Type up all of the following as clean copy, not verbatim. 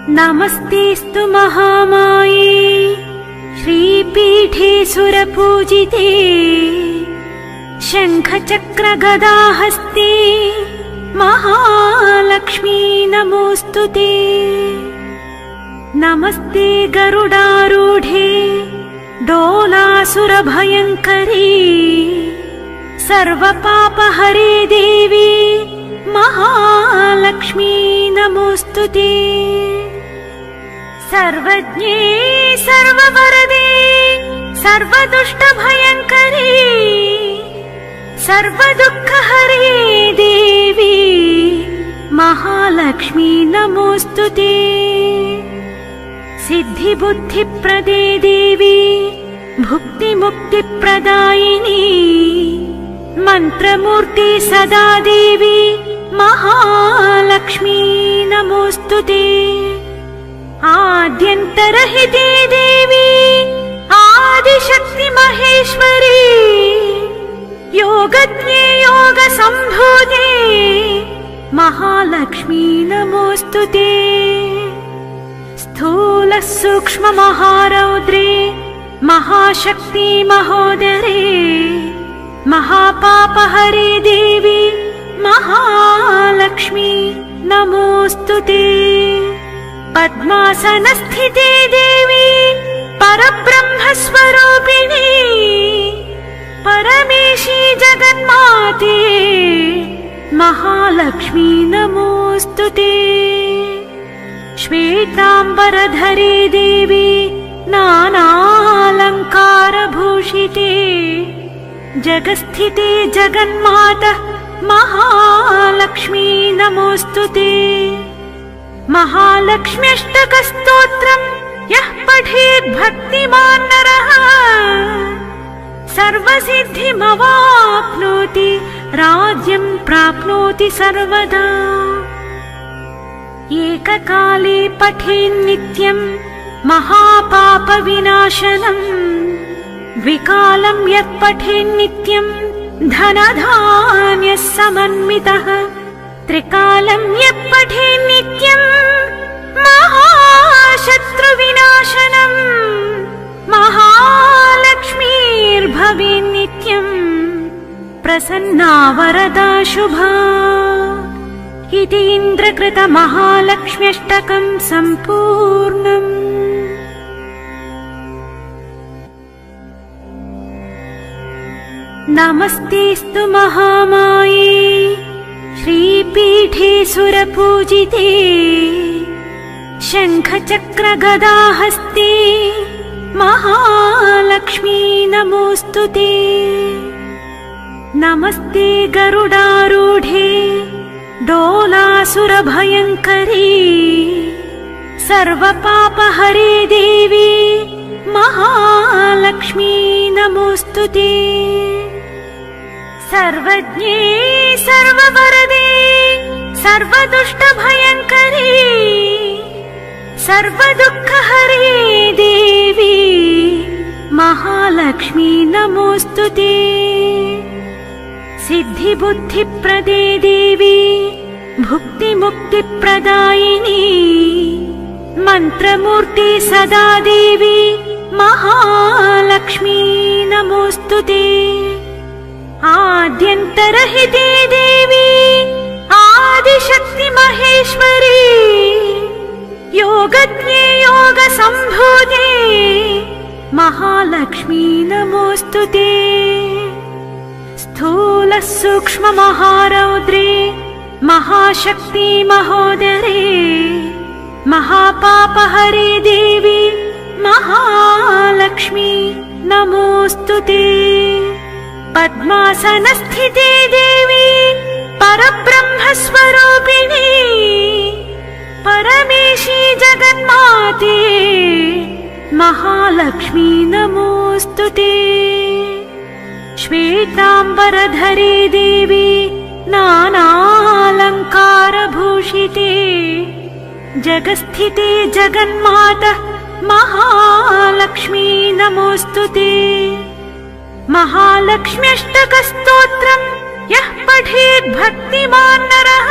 नमस्तेऽस्तु महामाये श्रीपीठे सुरपूजिते शङ्खचक्रगदाहस्ते महालक्ष्मी नमोऽस्तुते। नमस्ते गरुडारूढे डोलासुरभयङ्करी सर्वपापहरे देवी महालक्ष्मी नमोऽस्तुते। सर्वज्ञे सर्ववरदे सर्वदुष्टभयङ्करी सर्वदुःखहरे देवी महालक्ष्मी नमोऽस्तुते। सिद्धिबुद्धिप्रदे देवी भुक्तिमुक्तिप्रदायिनी मन्त्रमूर्ति सदा देवी महालक्ष्मी नमोऽस्तुते। आद्यन्तरहिते देवी आदिशक्ति महेश्वरी योगज्ञे योगसम्भूते महालक्ष्मी नमोऽस्तुते। स्थूल सूक्ष्म महारौद्रे महाशक्ति महोदरे महापापहरे देवी महालक्ष्मी नमोऽस्तुते। पद्मासनस्थिते देवी परब्रह्मस्वरूपिणी परमेशी जगन्माते महालक्ष्मी नमोऽस्तुते। श्वेताम्बरधरे देवी नानालङ्कारभूषिते जगस्थिते जगन्माता महालक्ष्मी नमोऽस्तुते। महालक्ष्म्यष्टकस्तोत्रम् यः पठेत् भक्तिमान् नरः सर्वसिद्धिमवाप्नोति राज्यं प्राप्नोति सर्वदा। एककाले पठेन्नित्यम् महापापविनाशनम् द्विकालं यत् पठेन्नित्यम् धनधान्यः समन्वितः त्रिकालं यत् पठेन्नित्यम् महाशत्रुविनाशनम् महालक्ष्मीर्भवेन्नित्यम् प्रसन्ना वरदा शुभा। इति इन्द्रकृत महालक्ष्म्यष्टकं सम्पूर्णम्। नमस्तेऽस्तु महामाये श्रीपीठे सुरपूजिते शङ्खचक्रगदाहस्ते महालक्ष्मी नमोऽस्तुते। नमस्ते गरुडारूढे डोलासुरभयङ्करी सर्वपापहरे देवी महालक्ष्मी नमोऽस्तुते। सर्वज्ञे सर्ववरदे सर्वदुष्टभयङ्करी सर्वदुःखहरे देवी महालक्ष्मी नमोऽस्तुते। सिद्धिबुद्धिप्रदे देवी भुक्तिमुक्तिप्रदायिनी मन्त्रमूर्ति सदा देवी महालक्ष्मी नमोऽस्तुते। आद्यन्तरहिते देवी आदिशक्ति महेश्वरी योगज्ञे योगसम्भूते महालक्ष्मी नमोऽस्तुते। स्थूल सूक्ष्म महारौद्रे महाशक्ति महोदरे महापापहरे देवी महालक्ष्मी नमोऽस्तुते। पद्मासनस्थिते देवी परब्रह्मस्वरूपिणी परमेशी जगन्माते महालक्ष्मी नमोऽस्तुते। श्वेताम्बरधरे देवी नानालङ्कारभूषिते जगस्थिते जगन्माता महालक्ष्मी नमोऽस्तुते। महालक्ष्म्यष्टकस्तोत्रम् यः पठेत् भक्तिमान् नरः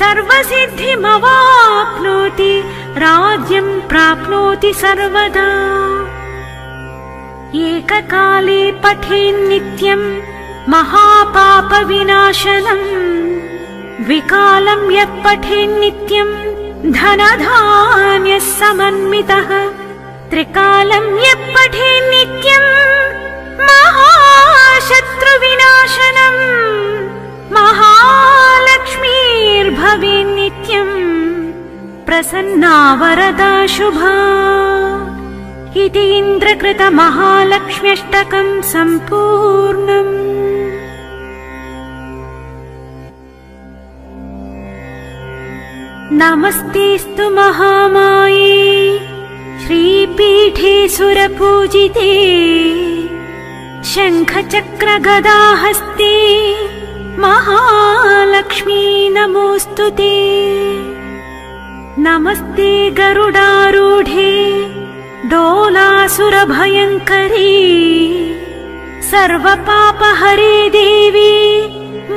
सर्वसिद्धिमवाप्नोति राज्यं प्राप्नोति सर्वदा। एककाले पठेन्नित्यं महापापविनाशनम् द्विकालं यत् पठेन्नित्यं धनधान्यः समन्वितः त्रिकालं यत् पठेन्नित्यं महाशत्रुविनाशनम् महालक्ष्मीर्भवेन्नित्यं प्रसन्ना वरदा शुभा। इति इन्द्रकृत महालक्ष्म्यष्टकं सम्पूर्णम्। नमस्तेऽस्तु महामाये श्रीपीठे सुरपूजिते शङ्खचक्रगदाहस्ते महालक्ष्मी नमोऽस्तु ते। नमस्ते गरुडारूढे डोलासुरभयङ्करी सर्वपापहरे देवी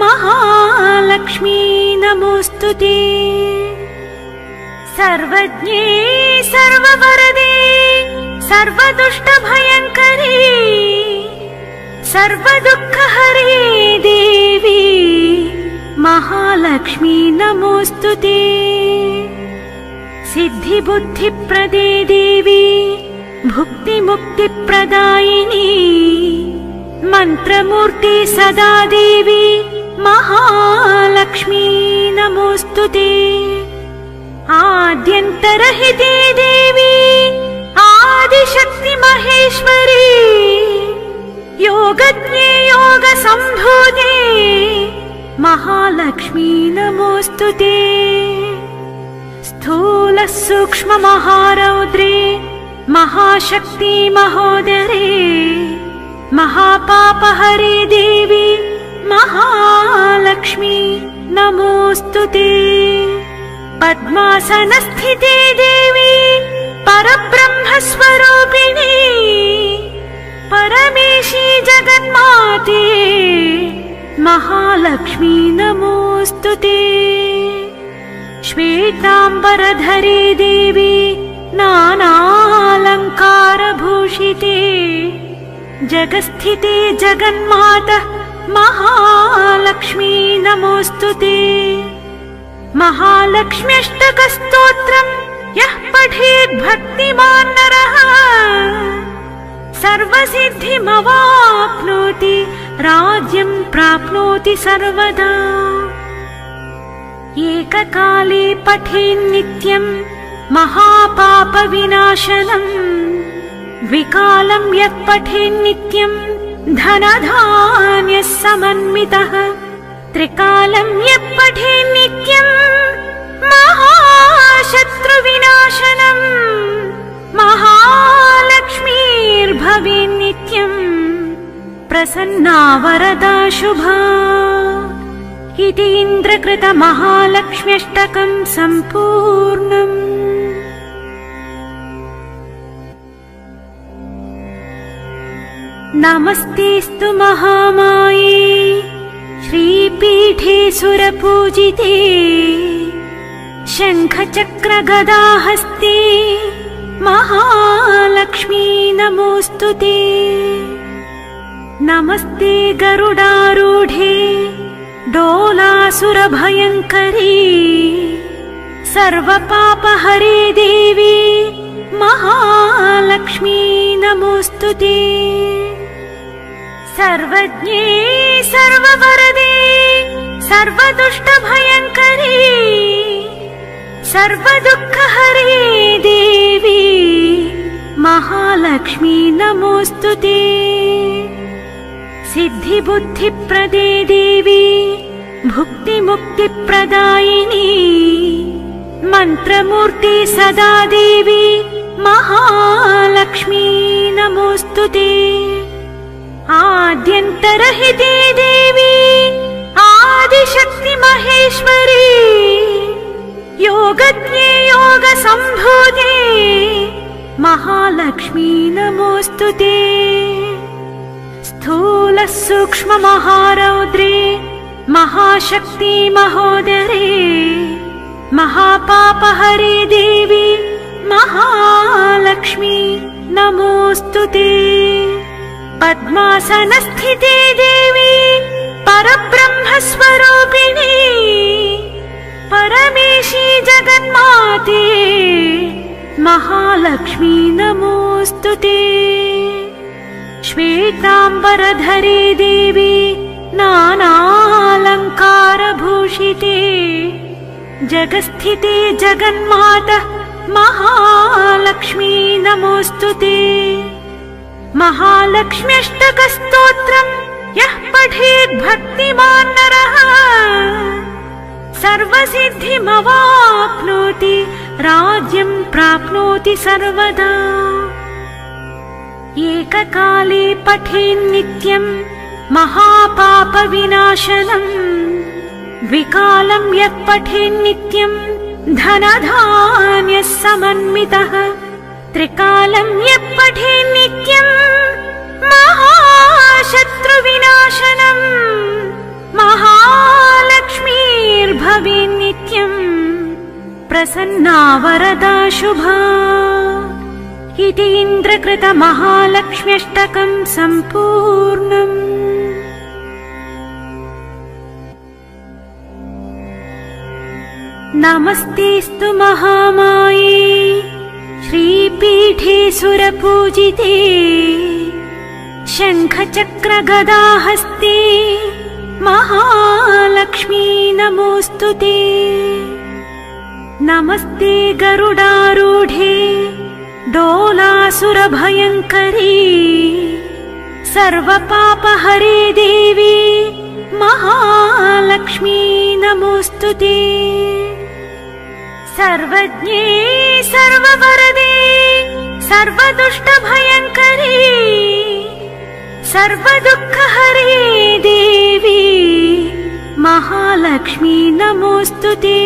महालक्ष्मी नमोऽस्तु ते। सर्वज्ञे सर्ववरदे सर्वदुष्टभयङ्करी सर्वदुःखहरे देवी महालक्ष्मी नमोऽस्तु ते। सिद्धिबुद्धिप्रदे देवी भुक्तिमुक्तिप्रदायिनी मन्त्रमूर्ति सदा देवी महालक्ष्मी नमोऽस्तु ते। आद्यन्तरहिते देवी आदिशक्ति महेश्वरी योगज्ञे योगसम्भूते महालक्ष्मी नमोऽस्तु ते। स्थूल सूक्ष्म महारौद्रे महाशक्ति महोदरे महापापहरे देवी महालक्ष्मी नमोऽस्तु ते। पद्मासनस्थिते देवी परब्रह्मस्वरूपिणी परमेशी जगन्माते महालक्ष्मी नमोऽस्तु ते। श्वेताम्बरधरे देवी नानालङ्कारभूषिते जगस्थिते जगन्मातः महालक्ष्मी नमोऽस्तु ते। महालक्ष्म्यष्टकस्तोत्रम् यः पठेत् भक्तिमान् नरः सर्वसिद्धिमवाप्नोति राज्यं प्राप्नोति सर्वदा। एककाले पठेन्नित्यं महापापविनाशनम् द्विकालं यत् पठेन्नित्यं धनधान्यः समन्वितः त्रिकालं यत् पठेन्नित्यं महाशत्रुविनाशनम् महालक्ष्मीर्भवेन्नित्यं प्रसन्ना वरदा शुभा। इति इन्द्रकृत महालक्ष्म्यष्टकं सम्पूर्णम्। नमस्तेऽस्तु महामाये श्रीपीठे सुरपूजिते शङ्खचक्रगदाहस्ते महालक्ष्मी नमोऽस्तु ते। नमस्ते गरुडारूढे डोलासुरभयङ्करी सर्वपापहरे देवी महालक्ष्मी नमोऽस्तु ते। सर्वज्ञे सर्ववरदे सर्वदुष्टभयङ्करी सर्वदुःखहरे देवी महालक्ष्मी नमोऽस्तु ते। सिद्धिबुद्धिप्रदे देवी भुक्तिमुक्तिप्रदायिनी मन्त्रमूर्ति सदा देवी महालक्ष्मी नमोऽस्तु ते। आद्यन्तरहिते देवी आदिशक्ति महेश्वरी योगज्ञे योगसम्भूते महालक्ष्मी नमोऽस्तु ते। स्थूल सूक्ष्म महारौद्रे महाशक्ति महोदरे नमोऽस्तुते। पद्मासनस्थिते देवी परब्रह्मस्वरूपिणी परमेशी जगन्माते महालक्ष्मी नमोऽस्तुते। श्वेताम्बरधरे देवी नानालङ्कारभूषिते जगत्स्थिते जगन्माता महालक्ष्मी नमोऽस्तुते। महालक्ष्म्यष्टकस्तोत्रम् यः पठेत् भक्तिमान् नरः सर्वसिद्धिमवाप्नोति राज्यं प्राप्नोति सर्वदा। एककाले पठेन्नित्यम् महापापविनाशनम् द्विकालं यः पठेन्नित्यम् धनधान्यः समन्वितः त्रिकालं यः पठेन्नित्यम् महाशत्रुविनाशनम् महालक्ष्मीर्भवेन्नित्यम् प्रसन्ना वरदा शुभा। इति इन्द्रकृत महालक्ष्म्यष्टकं सम्पूर्णम्। नमस्तेऽस्तु महामाये श्रीपीठे सुरपूजिते शङ्खचक्रगदाहस्ते महालक्ष्मी नमोऽस्तुते। नमस्ते गरुडारूढे डोलासुरभयङ्करी सर्वपापहरे देवी महालक्ष्मी नमोऽस्तुते। सर्वज्ञे सर्ववरदे सर्वदुष्टभयङ्करी सर्वदुःखहरे देवी महालक्ष्मी नमोऽस्तुते।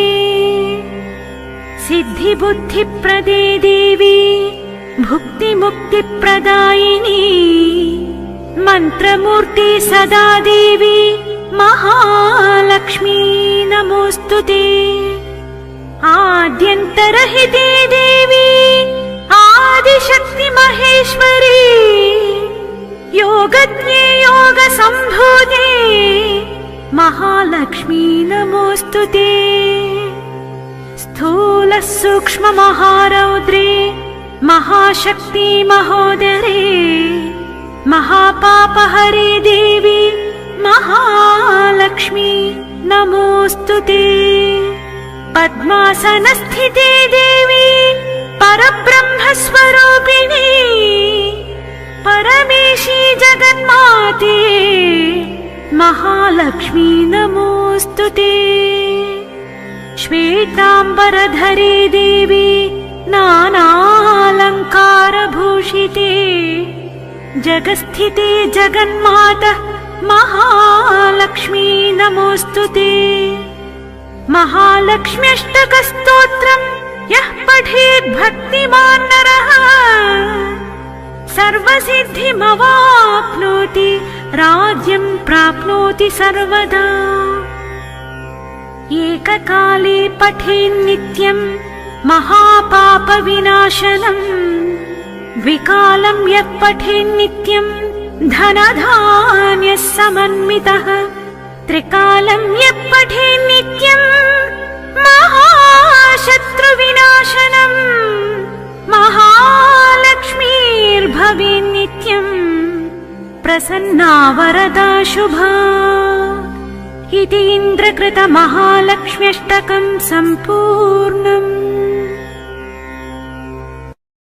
सिद्धिबुद्धिप्रदे देवी भुक्तिमुक्तिप्रदायिनी मन्त्रमूर्ति सदा देवी महालक्ष्मी नमोऽस्तुते। आद्यन्तरहिते देवी आदिशक्ति महेश्वरी योगज्ञे योगसम्भूते महालक्ष्मी नमोऽस्तुते। स्थूल सूक्ष्म महारौद्रे महाशक्ति महोदरे महापापहरे देवी महालक्ष्मी नमोऽस्तुते। पद्मासनस्थिते देवी परब्रह्मस्वरूपिणी परमेशी जगन्माते महालक्ष्मी नमोऽस्तुते। श्वेताम्बरधरे देवी नानालङ्कारभूषिते जगत्स्थिते जगन्माता महालक्ष्मी नमोऽस्तुते। महालक्ष्म्यष्टकस्तोत्रम् यः पठेत् भक्तिमान् नरः सर्वसिद्धिमवाप्नोति राज्यं प्राप्नोति सर्वदा। एककाले पठेन्नित्यम् महापापविनाशनम् द्विकालं यः पठेन्नित्यम् धनधान्यः समन्वितः त्रिकालं यः पठेन्नित्यम् महाशत्रुविनाशनम् महालक्ष्मीर्भवेन्नित्यम् प्रसन्ना वरदा शुभा। इति इन्द्रकृत महालक्ष्म्यष्टकं सम्पूर्णम्।